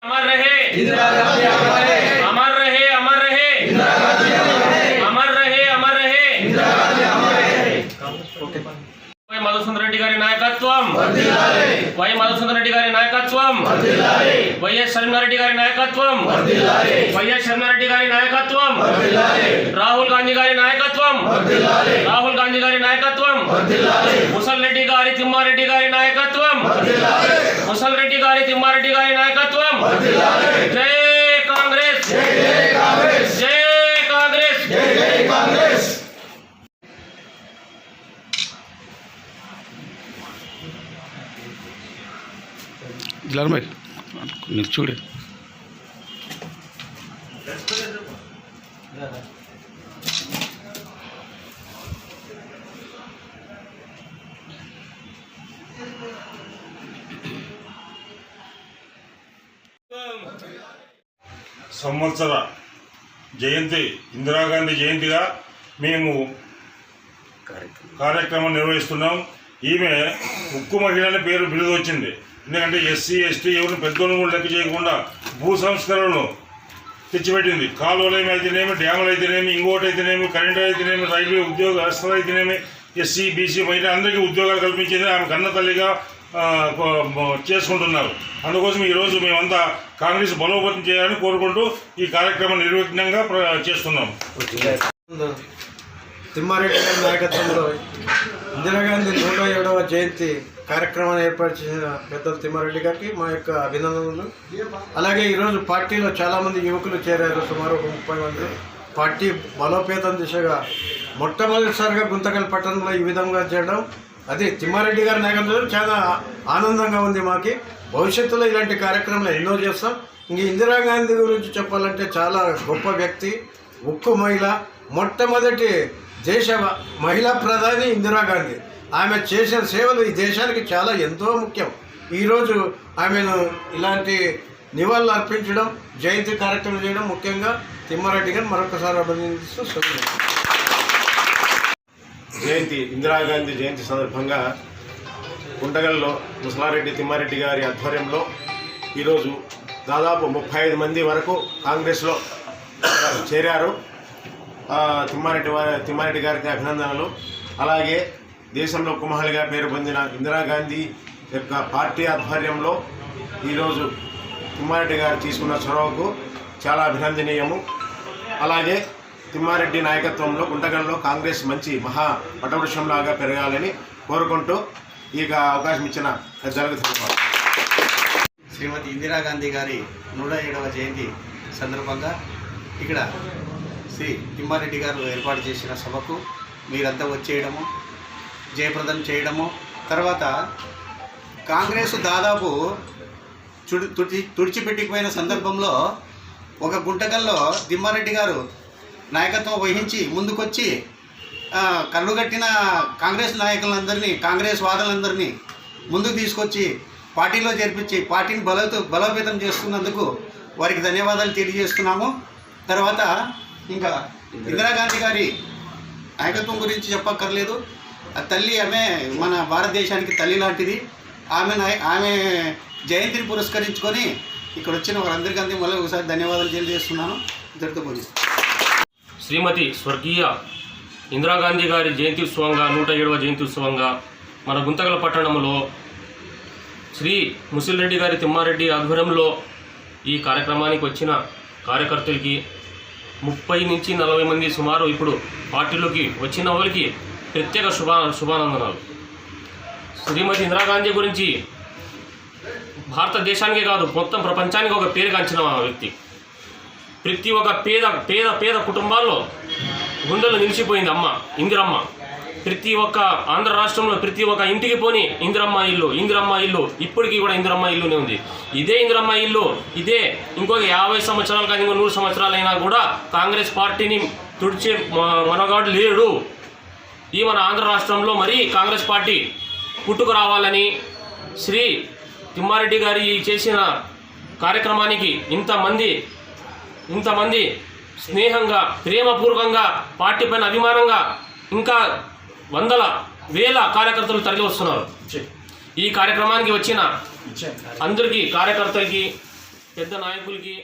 अमर रहे इंदिरा गांधी, अमर रहे, अमर रहे, अमर रहे इंदिरा गांधी, अमर रहे, अमर रहे इंदिरा गांधी, अमर रहे। वै मधुसूदन रेड्डी गारी नायकत्वम वर्धिल्लाले, वै मधुसूदन रेड्डी गारी नायकत्वम वर्धिल्लाले, వైఎస్ షర్మిలారెడ్డి గారి నాయకత్వం వర్ధిల్లాలి, వైఎస్ షర్మిలారెడ్డి గారి నాయకత్వం వర్ధిల్లాలి, రాహుల్ గాంధీ గారి నాయకత్వం వర్ధిల్లాలి, రాహుల్ గాంధీ గారి నాయకత్వం వర్ధిల్లాలి, ముసల్ రెడ్డి గారి తిమ్మారెడ్డి గారి నాయకత్వం వర్ధిల్లాలి, ముసల్ రెడ్డి గారి తిమ్మారెడ్డి గారి నాయకత్వం వర్ధిల్లాలి। జై కాంగ్రెస్, జై కాంగ్రెస్, జై కాంగ్రెస్, జై కాంగ్రెస్। జలమై మీరు చూడు సంవత్సర జయంతి ఇందిరాగాంధీ జయంతిగా మేము కార్యక్రమం నిర్వహిస్తున్నాం। ఈమె ఉక్కు మహిళ అని బిరుదు వచ్చింది। ఎందుకంటే ఎస్సీ ఎస్టీ ఎవరిని పెద్దోళ్ళు కూడా లెక్క చేయకుండా భూ సంస్కరణను తెచ్చిపెట్టింది। కాలువలు అయితేనేమి, డ్యాములు అయితేనేమి, ఇంకోటి అయితేనేమి, కరెంటు అయితేనేమి, రైల్వే ఉద్యోగస్తులు అయితేనేమి, ఎస్సీ బీసీ మహిళ అందరికీ ఉద్యోగాలు కల్పించింది। ఆమె కన్న తల్లిగా చేసుకుంటున్నారు। అందుకోసం ఈరోజు మేమంతా కాంగ్రెస్ బలోపేతం చేయాలని కోరుకుంటూ ఈ కార్యక్రమం నిర్విఘ్నంగా చేస్తున్నాం। తిమ్మారెడ్డి గారి నాయకత్వంలో ఇందిరాగాంధీ 107వ జయంతి కార్యక్రమాన్ని ఏర్పాటు చేసిన పెద్ద తిమ్మారెడ్డి గారికి మా యొక్క అభినందనలు। అలాగే ఈరోజు పార్టీలో చాలామంది యువకులు చేరారు, సుమారు 30 మంది। పార్టీ బలోపేతం దిశగా మొట్టమొదటిసారిగా గుంతకల్ పట్టణంలో ఈ విధంగా చేయడం, అది తిమ్మారెడ్డి గారి నాయకత్వంలో చాలా ఆనందంగా ఉంది మాకి। భవిష్యత్తులో ఇలాంటి కార్యక్రమాలు ఎన్నో చేస్తాం। ఇంక ఇందిరాగాంధీ గురించి చెప్పాలంటే చాలా గొప్ప వ్యక్తి, ఉక్కు మహిళ, మొట్టమొదటి దేశ మహిళా ప్రధాని ఇందిరాగాంధీ। ఆమె చేసిన సేవలు ఈ దేశానికి చాలా ఎంతో ముఖ్యం। ఈరోజు ఆమెను ఇలాంటి నివాళులు అర్పించడం, జయంతి కార్యక్రమం చేయడం ముఖ్యంగా తిమ్మారెడ్డి గారిని మరొకసారి అభినందిస్తూ జయంతి ఇందిరాగాంధీ జయంతి సందర్భంగా గుంటగల్లో ముసలారెడ్డి తిమ్మారెడ్డి గారి ఆధ్వర్యంలో ఈరోజు దాదాపు 35 మంది వరకు కాంగ్రెస్లో చేరారు। తిమ్మారెడ్డి గారికి అభినందనలు। అలాగే దేశంలో కుమహలిగా పేరు పొందిన ఇందిరాగాంధీ యొక్క పార్టీ ఆధ్వర్యంలో ఈరోజు తిమ్మారెడ్డి గారు తీసుకున్న చొరవకు చాలా అభినందనీయము। అలాగే తిమ్మారెడ్డి నాయకత్వంలో గుంటగల్లో కాంగ్రెస్ మంచి మహా వటవృక్షంలాగా పెరగాలని కోరుకుంటూ ఇక అవకాశం ఇచ్చిన పెద్దలకు ధన్యవాదాలు। శ్రీమతి ఇందిరాగాంధీ గారి 107వ జయంతి సందర్భంగా ఇక్కడ శ్రీ తిమ్మారెడ్డి గారు ఏర్పాటు చేసిన సభకు మీరంతా వచ్చేయడము, జయప్రదం చేయడము, తర్వాత కాంగ్రెస్ దాదాపు తుడిచిపెట్టిపోయిన సందర్భంలో ఒక గుంటకల్లో తిమ్మారెడ్డి గారు నాయకత్వం వహించి ముందుకొచ్చి కళ్ళుగట్టిన కాంగ్రెస్ నాయకులందరినీ, కాంగ్రెస్ వాదులందరినీ ముందుకు తీసుకొచ్చి పార్టీలో చేర్పించి పార్టీని బలోపేతం చేస్తున్నందుకు వారికి ధన్యవాదాలు తెలియజేస్తున్నాము। తర్వాత ఇంకా ఇందిరాగాంధీ గారి నాయకత్వం గురించి చెప్పక్కర్లేదు। ఆ తల్లి, ఆమె మన భారతదేశానికి తల్లి లాంటిది। ఆమె జయంతిని పురస్కరించుకొని ఇక్కడ వచ్చిన వారందరికీ మళ్ళీ ఒకసారి ధన్యవాదాలు తెలియజేస్తున్నాను। ఇద్దరితో పోలీసు శ్రీమతి స్వర్గీయ ఇందిరాగాంధీ గారి జయంతి ఉత్సవంగా 107వ జయంతి ఉత్సవంగా మన గుంతకల్ పట్టణంలో శ్రీ ముసల్ రెడ్డి గారి తిమ్మారెడ్డి ఆధ్వర్యంలో ఈ కార్యక్రమానికి వచ్చిన కార్యకర్తలకి 30 నుంచి 40 మంది సుమారు ఇప్పుడు పార్టీలోకి వచ్చిన వాళ్ళకి ప్రత్యేక శుభానందనాలు। శ్రీమతి ఇందిరాగాంధీ గురించి భారతదేశానికే కాదు మొత్తం ప్రపంచానికి ఒక పేరుగాంచిన వ్యక్తి। ప్రతి ఒక్క పేద కుటుంబాల్లో గుండెలు నిలిచిపోయింది అమ్మ ఇందిరమ్మ। ప్రతి ఒక్క ఆంధ్ర రాష్ట్రంలో ప్రతి ఒక్క ఇంటికి పోని ఇందిరమ్మ ఇల్లు, ఇందిరమ్మ ఇల్లు, ఇప్పటికీ కూడా ఇందిరమ్మ ఇల్లునే ఉంది। ఇదే ఇందిరమ్మ ఇల్లు ఇదే ఇంకొక 50 సంవత్సరాలు కానీ ఇంకో 100 సంవత్సరాలైనా కూడా కాంగ్రెస్ పార్టీని తుడిచే మనగాడు లేడు। ఈ మన ఆంధ్ర రాష్ట్రంలో మరీ కాంగ్రెస్ పార్టీ పుట్టుకు రావాలని శ్రీ తిమ్మారెడ్డి గారి చేసిన కార్యక్రమానికి ఇంతమంది స్నేహంగా, ప్రేమపూర్వకంగా, పార్టీ పైన అభిమానంగా ఇంకా వందల వేల కార్యకర్తలు తరలి వస్తున్నారు। ఈ కార్యక్రమానికి వచ్చిన అందరికీ కార్యకర్తలకి పెద్ద నాయకులకి